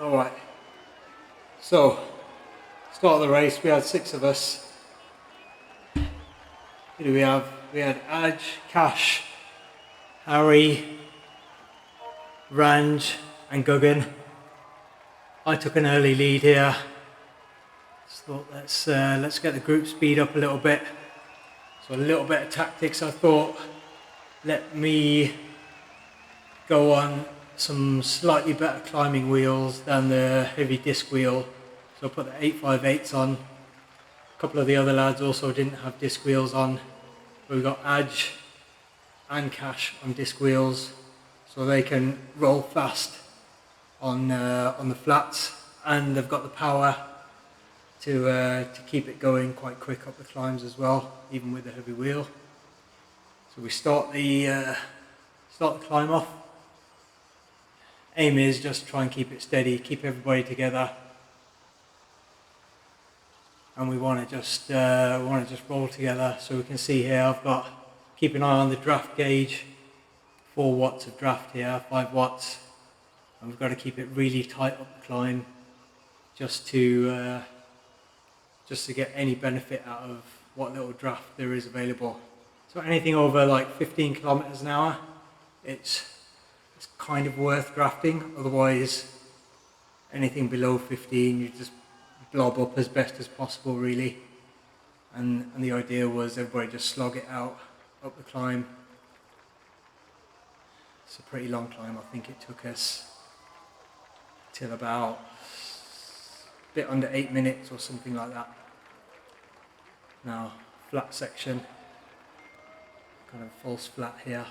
Alright, so start of the race, we had 6 of us. Who do we have? We had Aj, Cash, Harry, Ranj and Guggen. I took an early lead here. Just thought let's get the group speed up a little bit. So a little bit of tactics. I thought, let me go on some slightly better climbing wheels than the heavy disc wheel. So I put the 858s on. A couple of the other lads also didn't have disc wheels on. But we got Aj and Cash on disc wheels, so they can roll fast on the flats, and they've got the power to keep it going quite quick up the climbs as well, even with the heavy wheel. So we start the climb off. Aim is just try and keep it steady, keep everybody together, and we want to just roll together. So we can see here I've got, keep an eye on the draft gauge, 4 watts of draft here, 5 watts, and we've got to keep it really tight up the climb just to get any benefit out of what little draft there is available. So anything over like 15 kilometers an hour, it's kind of worth drafting. Otherwise, anything below 15, you just blob up as best as possible, really. And the idea was everybody just slog it out up the climb. It's a pretty long climb. I think it took us till about a bit under 8 minutes or something like that. Now, flat section, kind of false flat here.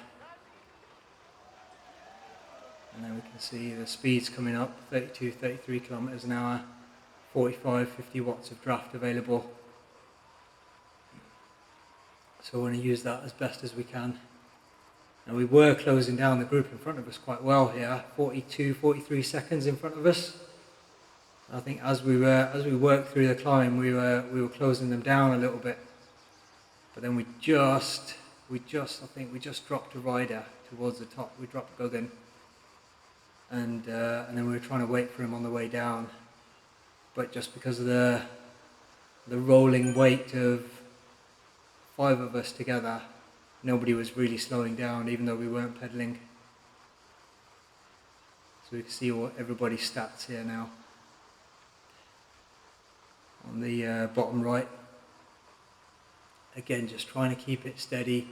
And then we can see the speeds coming up, 32, 33 kilometers an hour, 45, 50 watts of draft available. So we want to use that as best as we can. And we were closing down the group in front of us quite well here, 42, 43 seconds in front of us. I think as we worked through the climb, we were closing them down a little bit. But then we just dropped a rider towards the top. We dropped Guggen. And then we were trying to wait for him on the way down, but just because of the rolling weight of 5 of us together, nobody was really slowing down, even though we weren't pedaling. So we can see what everybody's stats here now on the bottom right. Again, just trying to keep it steady,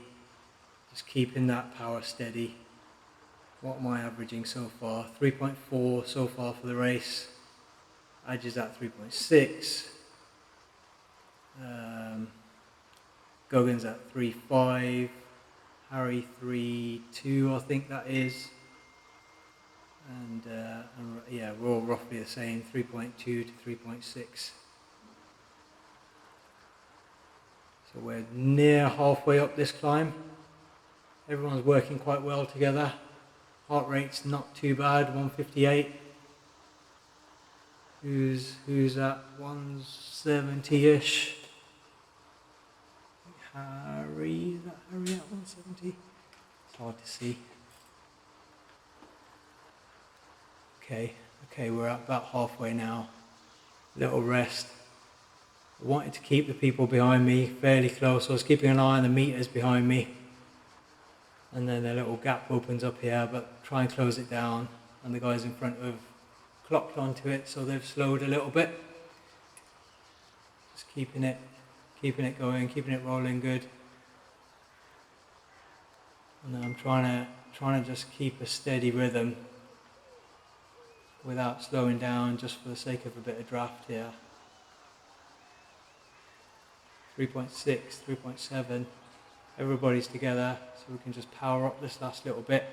just keeping that power steady. What am I averaging so far? 3.4 so far for the race. Aj is at 3.6. Guggen's at 3.5. Harry 3.2, I think that is. And yeah, we're all roughly the same, 3.2 to 3.6. So we're near halfway up this climb. Everyone's working quite well together. Heart rate's not too bad, 158. Who's at 170-ish? Harry, is that Harry at 170? It's hard to see. Okay, we're at about halfway now. Little rest. I wanted to keep the people behind me fairly close. I was keeping an eye on the meters behind me. And then a little gap opens up here, but try and close it down. And the guys in front have clocked onto it, so they've slowed a little bit. Just keeping it going, keeping it rolling good. And then I'm trying to just keep a steady rhythm without slowing down, just for the sake of a bit of draft here. 3.6, 3.7. Everybody's together, so we can just power up this last little bit.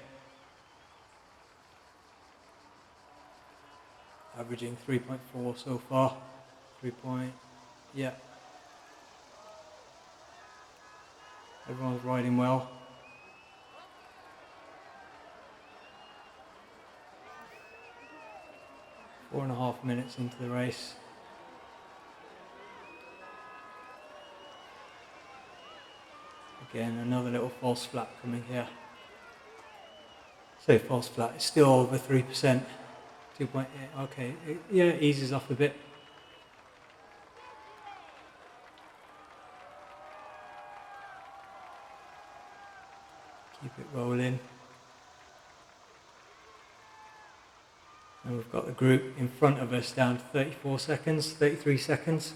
Averaging 3.4 so far. Yeah. Everyone's riding well. Four and a half minutes into the race. Again, another little false flat coming here. So false flat is still over 3%. 2.8, okay, yeah, it eases off a bit. Keep it rolling. And we've got the group in front of us down to 34 seconds, 33 seconds.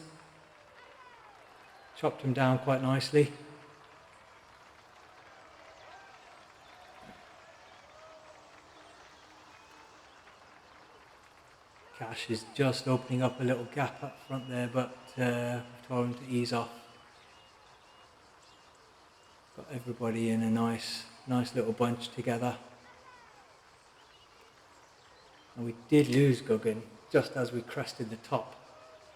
Chopped them down quite nicely. Cash is just opening up a little gap up front there, but I've told him to ease off. Got everybody in a nice little bunch together. And we did lose Guggen just as we crested the top.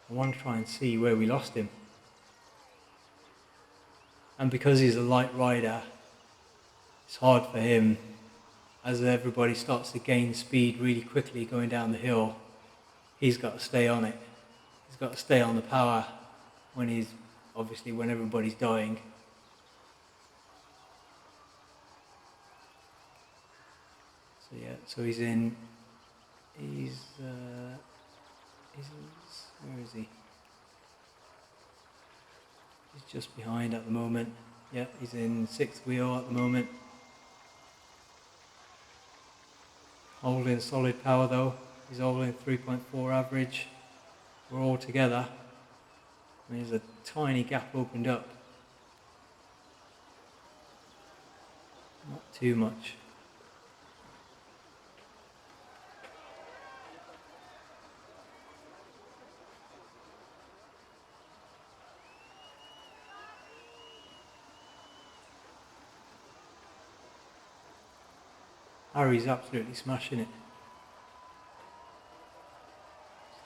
I want to try and see where we lost him. And because he's a light rider, it's hard for him as everybody starts to gain speed really quickly going down the hill. He's got to stay on it. He's got to stay on the power when everybody's dying. So yeah, so he's where is he? He's just behind at the moment. Yeah, he's in 6th wheel at the moment. Holding solid power though. He's holding 3.4 average. We're all together. There's a tiny gap opened up. Not too much. Harry's absolutely smashing it.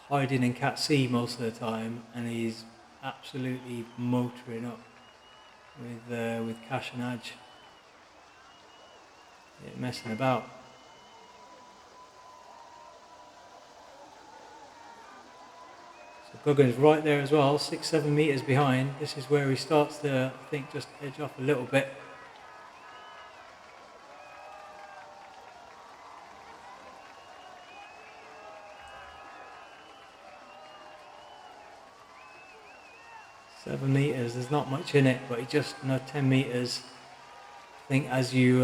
Hiding in Cat C most of the time, and he's absolutely motoring up with Cash and Adge. Yeah, messing about. So Guggen's right there as well, 6-7 meters behind. This is where he starts to, I think, just edge off a little bit. Seven meters, there's not much in it, but he just 10 meters. I think as you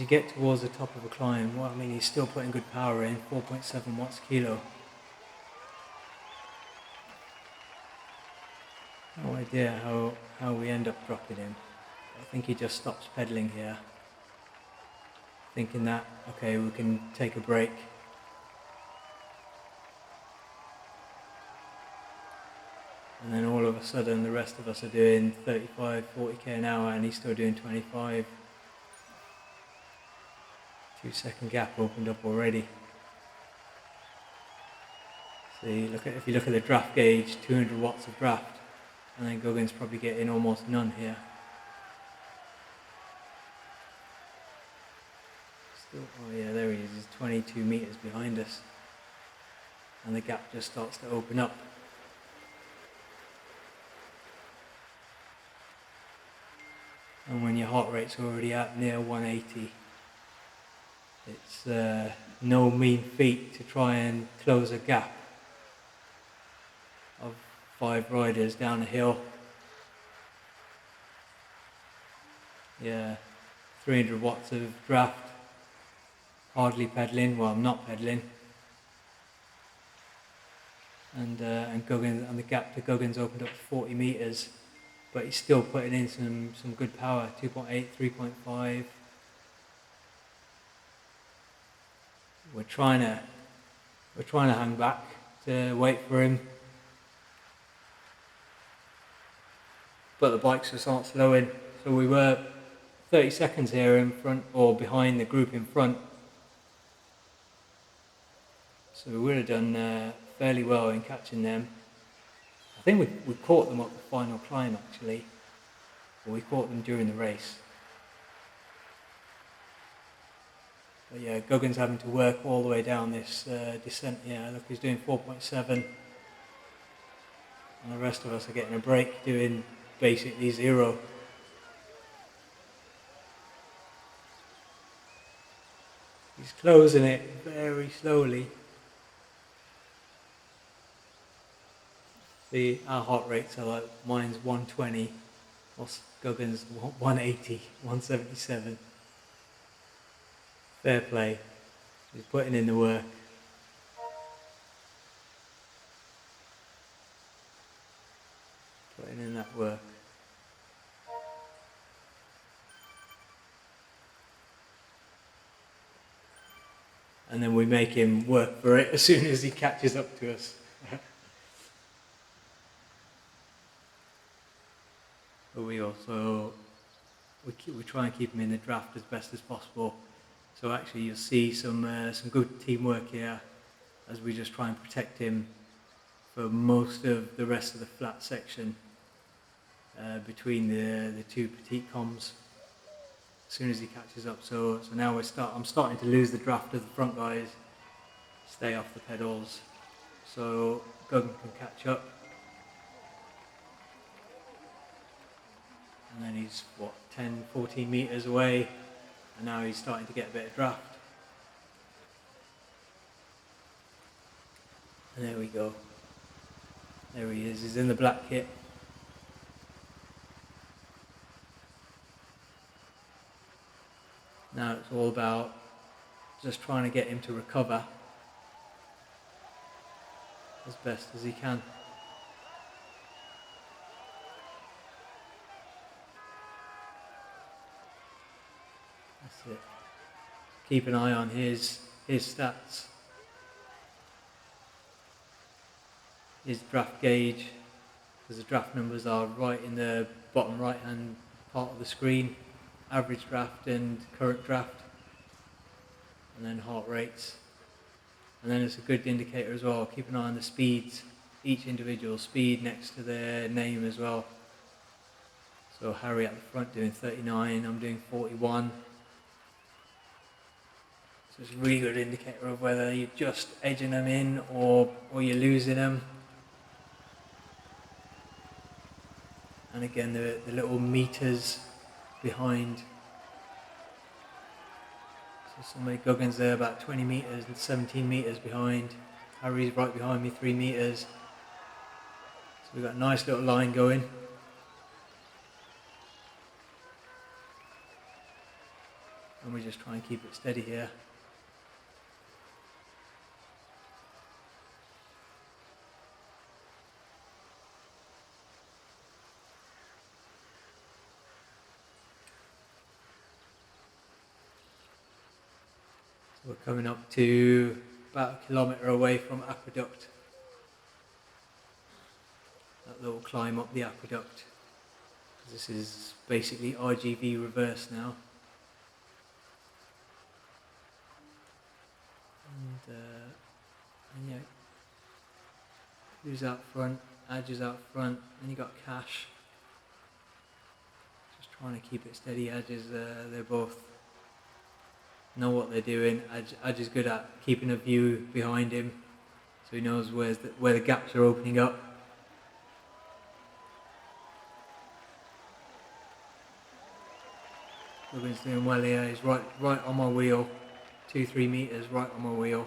get towards the top of a climb, well, I mean, he's still putting good power in, 4.7 watts a kilo. No idea how we end up dropping him. I think he just stops pedaling here, thinking that, okay, we can take a break. And then all of a sudden the rest of us are doing 35, 40k an hour and he's still doing 25. 2-second gap opened up already. See, if you look at the draft gauge, 200 watts of draft, and then Guggen's probably getting almost none here. Still, oh yeah, there he is. He's 22 meters behind us, and the gap just starts to open up. And when your heart rate's already at near 180, it's no mean feat to try and close a gap of 5 riders down a hill. Yeah, 300 watts of draft, hardly pedaling. Well, I'm not pedaling. And Guggen, and the gap to Guggen's opened up to 40 meters, but he's still putting in some good power. 2.8, 3.5. We're trying to hang back to wait for him, but the bikes just aren't slowing. So we were 30 seconds here in front or behind the group in front. So we would have done fairly well in catching them. I think we caught them up the final climb actually, or we caught them during the race. But yeah, Guggen's having to work all the way down this descent here. Look, he's doing 4.7, and the rest of us are getting a break doing basically 0. He's closing it very slowly. See, our heart rates are like, mine's 120, whilst Guggen's 180, 177. Fair play. He's putting in the work. Putting in that work. And then we make him work for it as soon as he catches up to us. But we also, we try and keep him in the draft as best as possible. So actually you'll see some good teamwork here as we just try and protect him for most of the rest of the flat section between the two petite comms as soon as he catches up. So now I'm starting to lose the draft of the front guys, stay off the pedals, so Guggen can catch up. And then he's, 10, 14 metres away, and now he's starting to get a bit of draft. And there we go. There he is, he's in the black kit. Now it's all about just trying to get him to recover as best as he can. That's it. Keep an eye on his stats, his draft gauge, because the draft numbers are right in the bottom right hand part of the screen. Average draft and current draft, and then heart rates. And then it's a good indicator as well. Keep an eye on the speeds, each individual speed next to their name as well. So Harry at the front doing 39, I'm doing 41. So it's a really good indicator of whether you're just edging them in or you're losing them. And again, the little meters behind. So somebody, Guggen's there about 20 metres and 17 metres behind. Harry's right behind me, 3 metres. So we've got a nice little line going. And we just try and keep it steady here. So we're coming up to about 1 kilometre away from Aqueduct. That little climb up the Aqueduct. This is basically r.g.v reverse now. And yeah, who's out front, Adge out front, then you got Cash. Just trying to keep it steady. Adge is, they're both know what they're doing. Adge is good at keeping a view behind him, so he knows where the gaps are opening up. Guggen's doing well here. He's right on my wheel, 2-3 metres right on my wheel.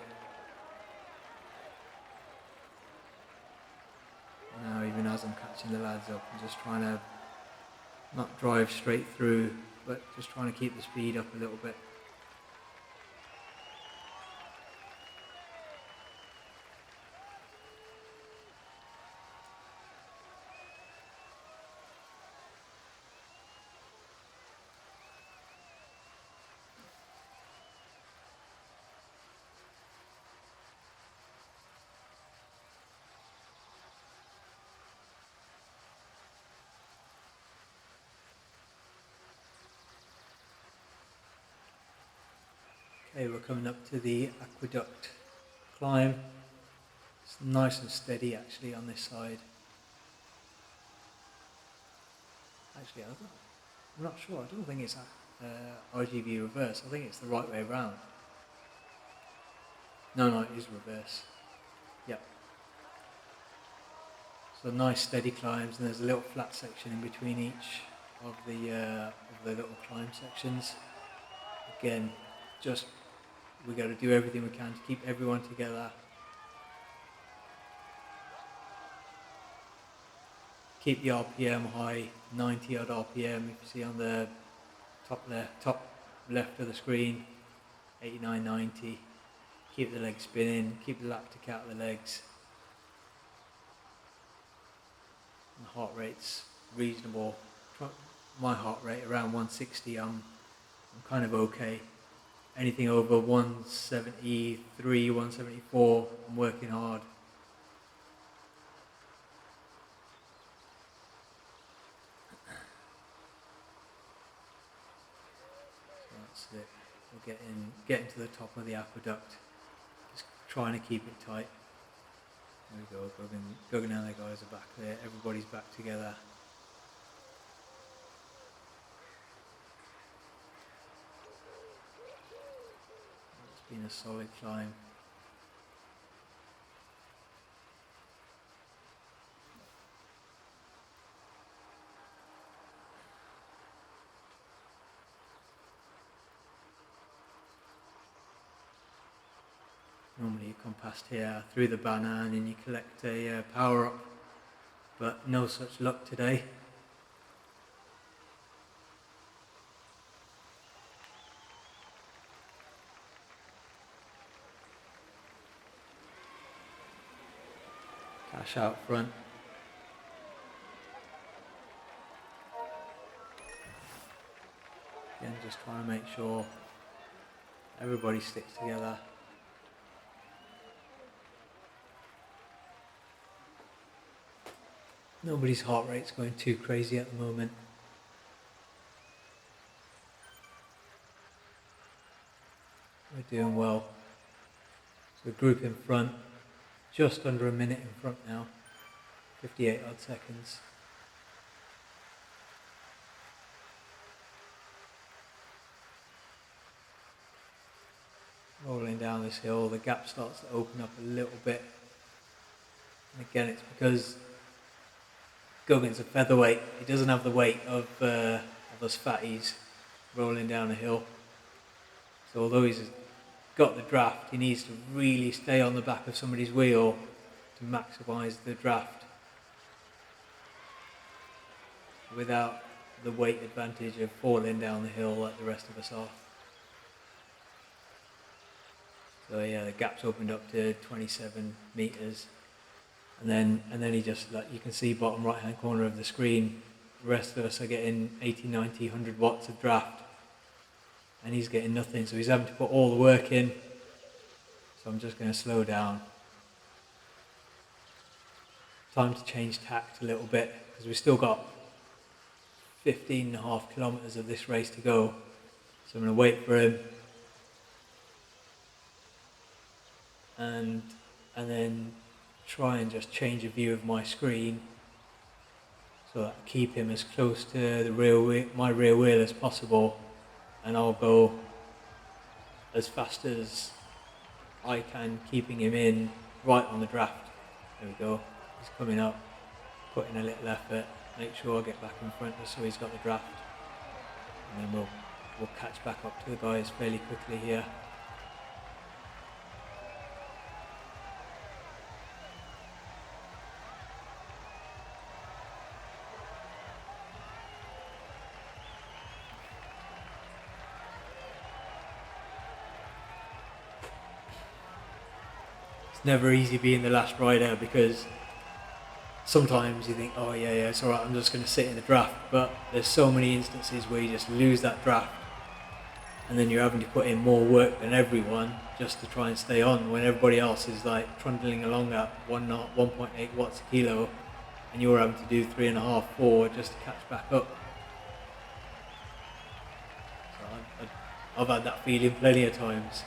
Now, even as I'm catching the lads up, I'm just trying to not drive straight through, but just trying to keep the speed up a little bit. Okay, we're coming up to the Aqueduct climb. It's nice and steady actually on this side. Actually, I'm not sure. I don't think it's r.g.v reverse. I think it's the right way around. No, it is reverse. Yep. So nice steady climbs, and there's a little flat section in between each of the little climb sections. Again, just we got to do everything we can to keep everyone together. Keep the RPM high, 90 odd RPM. If you see on the top left of the screen, 89, 90. Keep the legs spinning, keep the lactic out of the legs. And the heart rate's reasonable. My heart rate around 160, I'm kind of okay. Anything over 173, 174, I'm working hard. So that's it. We're getting to the top of the aqueduct. Just trying to keep it tight. There we go, Guggen and the guys are back there. Everybody's back together. It's been a solid climb. Normally you come past here through the banner and then you collect a power up, but no such luck today. Cash out front. Again, just trying to make sure everybody sticks together. Nobody's heart rate's going too crazy at the moment. We're doing well. So group in front, just under a minute in front now, 58 odd seconds. Rolling down this hill, the gap starts to open up a little bit. And again, it's because Guggen's a featherweight. He doesn't have the weight of us fatties rolling down a hill. So although he's got the draft, he needs to really stay on the back of somebody's wheel to maximise the draft without the weight advantage of falling down the hill like the rest of us are. So yeah, the gap's opened up to 27 metres. And then he just, like you can see bottom right hand corner of the screen, the rest of us are getting 80, 90, 100 watts of draft. And he's getting nothing, so he's having to put all the work in. So I'm just going to slow down. Time to change tact a little bit, because we've still got 15.5 kilometres of this race to go. So I'm going to wait for him. And then try and just change a view of my screen so that I keep him as close to the my rear wheel as possible, and I'll go as fast as I can, keeping him in right on the draft. There we go, he's coming up, putting a little effort, make sure I get back in front just so he's got the draft, and then we'll catch back up to the guys fairly quickly here. Never easy being the last rider, because sometimes you think, oh yeah, it's alright, I'm just going to sit in the draft, but there's so many instances where you just lose that draft and then you're having to put in more work than everyone just to try and stay on, when everybody else is like trundling along at 1.8 watts a kilo and you're having to do 3.5, 4 just to catch back up. So I've had that feeling plenty of times.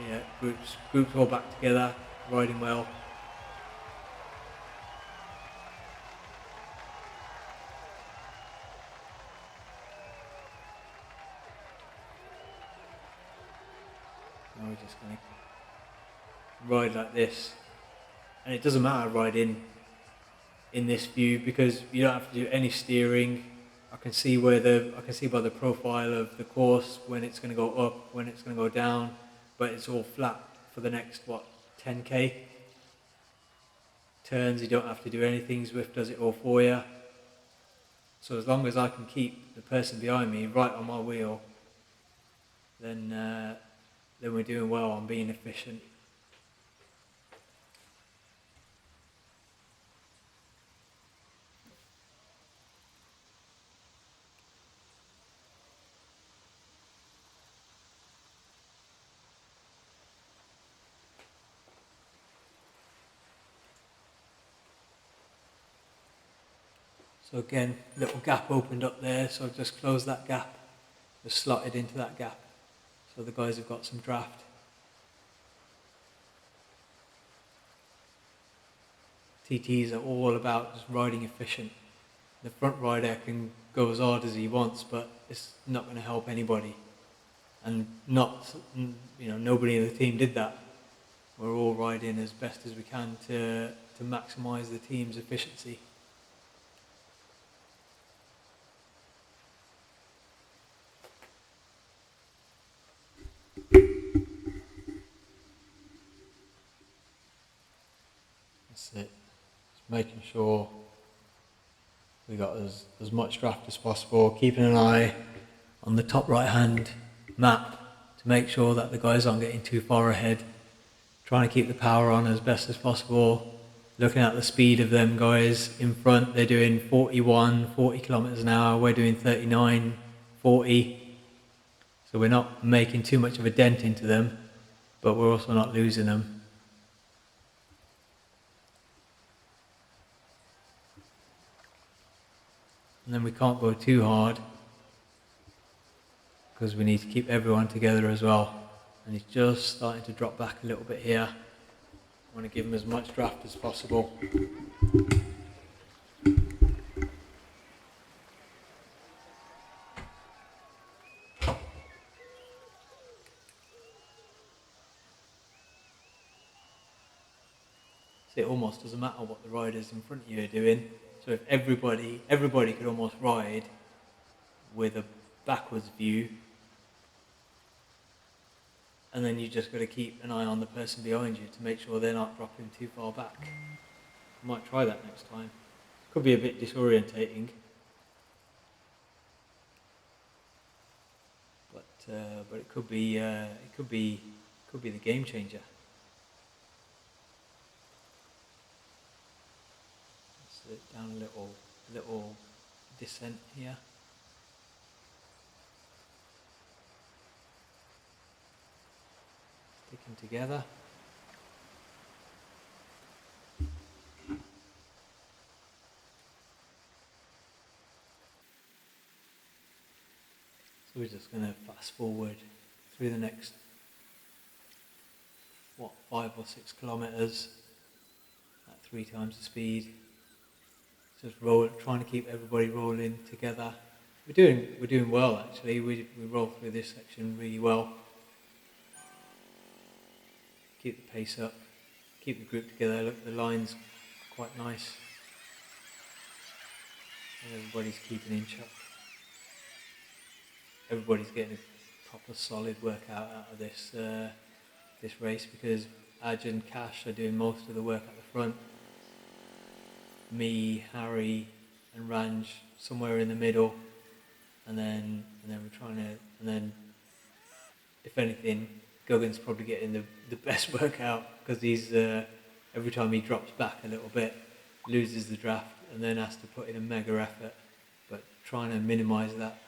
Yeah, groups all back together, riding well. Now we're just going to ride like this, and it doesn't matter riding in this view because you don't have to do any steering. I can see by the profile of the course when it's going to go up, when it's going to go down, but it's all flat for the next 10k turns. You don't have to do anything. Zwift does it all for you. So as long as I can keep the person behind me right on my wheel, then we're doing well on being efficient. So again, little gap opened up there, so I've just closed that gap, just slotted into that gap. So the guys have got some draft. TTs are all about just riding efficient. The front rider can go as hard as he wants, but it's not going to help anybody. And nobody in the team did that. We're all riding as best as we can to maximise the team's efficiency. That's it. Just making sure we got as much draft as possible, keeping an eye on the top right hand map to make sure that the guys aren't getting too far ahead, trying to keep the power on as best as possible, looking at the speed of them guys in front. They're doing 40 kilometers an hour, we're doing 39, 40, so we're not making too much of a dent into them, but we're also not losing them. And then we can't go too hard because we need to keep everyone together as well. And he's just starting to drop back a little bit here. I want to give him as much draft as possible. So it almost doesn't matter what the riders in front of you are doing. So if everybody could almost ride with a backwards view, and then you just got to keep an eye on the person behind you to make sure they're not dropping too far back. I might try that next time. Could be a bit disorientating, but it could be the game changer. Down a little descent here. Sticking together. So we're just going to fast forward through the next 5 or 6 kilometers at 3 times the speed. Just trying to keep everybody rolling together. We're doing well actually. We roll through this section really well. Keep the pace up. Keep the group together. Look, the line's quite nice. And everybody's keeping in check. Everybody's getting a proper solid workout out of this race because r.g.v and Cash are doing most of the work at the front. Me, Harry, and Ranj somewhere in the middle, and then we're trying to, and then if anything, Guggen's probably getting the best workout because he's every time he drops back a little bit, loses the draft, and then has to put in a mega effort, but trying to minimise that.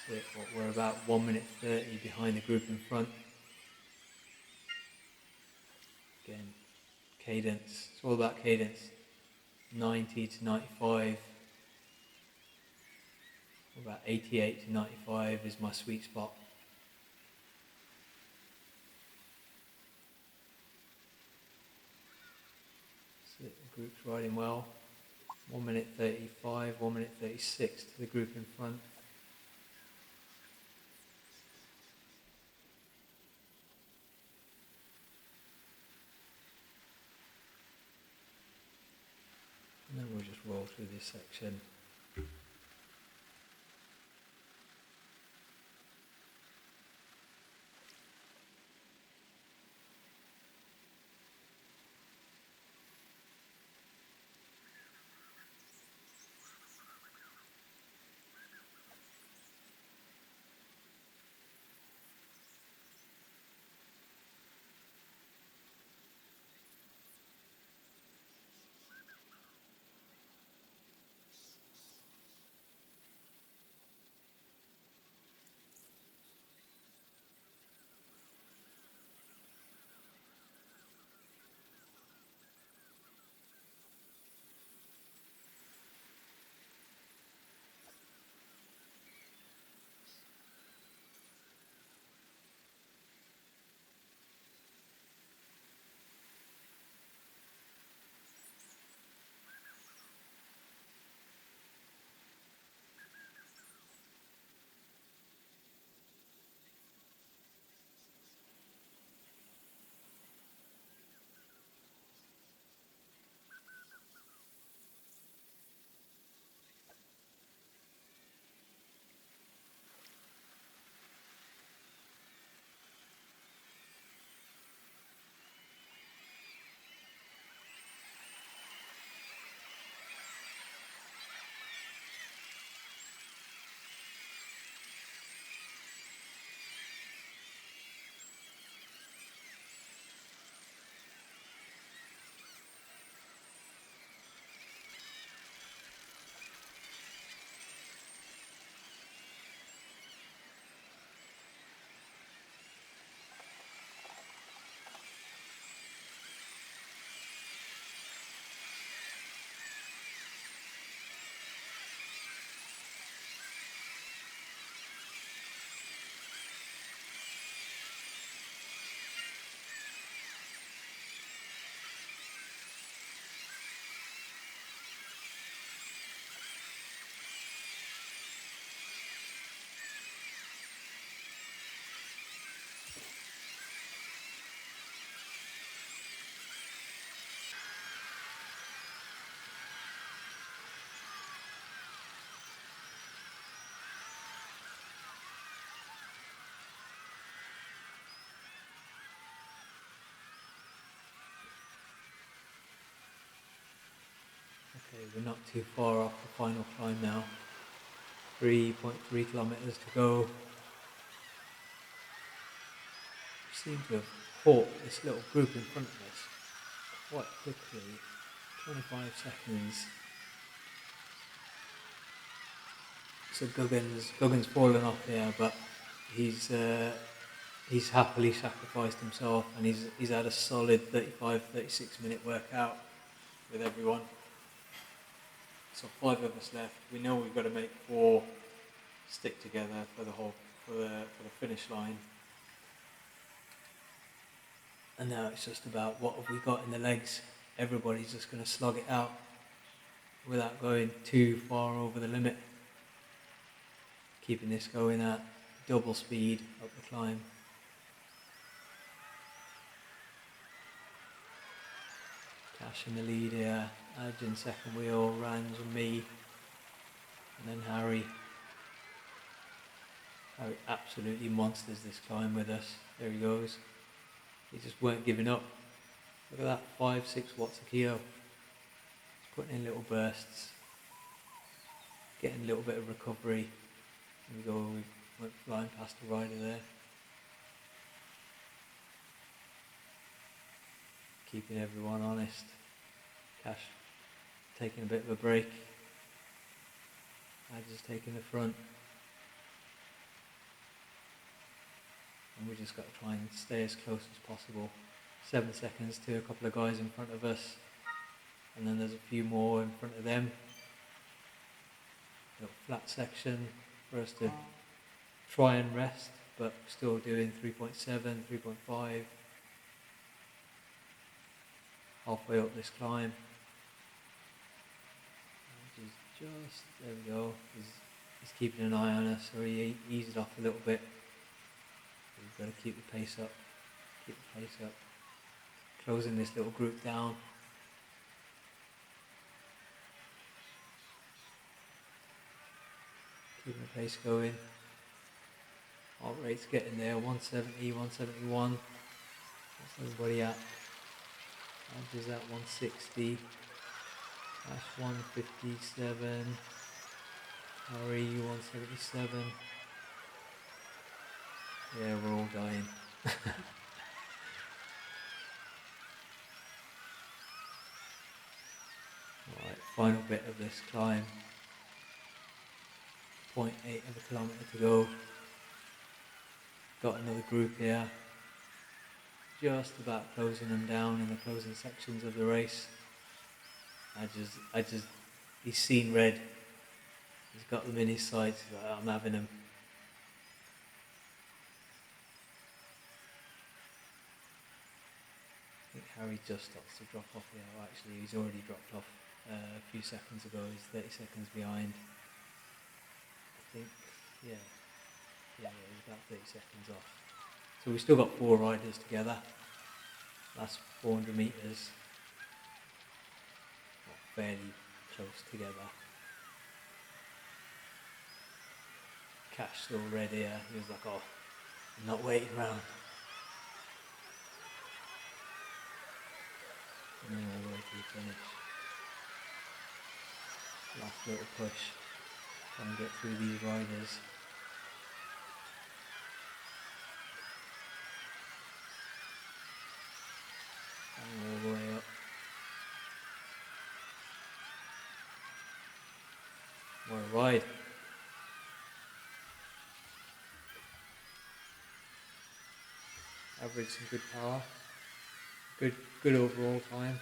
That's it. We're about 1 minute 30 behind the group in front. Again, cadence, it's all about cadence, 90 to 95, about 88 to 95 is my sweet spot. So the group's riding well, 1 minute 35, 1 minute 36 to the group in front. through this section. Okay, we're not too far off the final climb now. 3.3 kilometers to go. We seem to have caught this little group in front of us quite quickly. 25 seconds. So Guggins fallen off here, but he's happily sacrificed himself, and he's had a solid 35-36 minute workout with everyone. So 5 of us left. We know we've got to make 4 stick together for the finish line. And now it's just about what have we got in the legs. Everybody's just going to slog it out without going too far over the limit. Keeping this going at double speed up the climb. Cash in the lead here, Adrian second wheel, Ranj and me, and then Harry. Harry absolutely monsters this climb with us. There he goes. He just weren't giving up. Look at that, 5-6 watts a kilo. Just putting in little bursts, getting a little bit of recovery. There we go, we went flying past the rider there. Keeping everyone honest. Cash taking a bit of a break. I just taking the front. And we just got to try and stay as close as possible. 7 seconds to a couple of guys in front of us. And then there's a few more in front of them. Little flat section for us to try and rest, but still doing 3.7, 3.5. Halfway up this climb. Which is just, there we go. He's keeping an eye on us, so he eased off a little bit. We've got to keep the pace up. Keep the pace up. Closing this little group down. Keeping the pace going. Heart rate's getting there, 170, 171. What's everybody at? Andrew's at 160. Ash 157. Harry 177. Yeah, we're all dying. Alright, final bit of this climb. 0.8 of a kilometre to go. Got another group here. Just about closing them down in the closing sections of the race. He's seen red. He's got them in his sights. He's like, I'm having them. I think Harry just starts to drop off here. Well, actually, he's already dropped off a few seconds ago. He's 30 seconds behind. I think, yeah, he's about 30 seconds off. So we've still got 4 riders together. Last 400 metres. Fairly close together. Cash still red here. He was like, oh, I'm not waiting around. And then all the way to the finish. Last little push. Try and get through these riders. And all the way up. What a ride. Average some good power. Good overall time.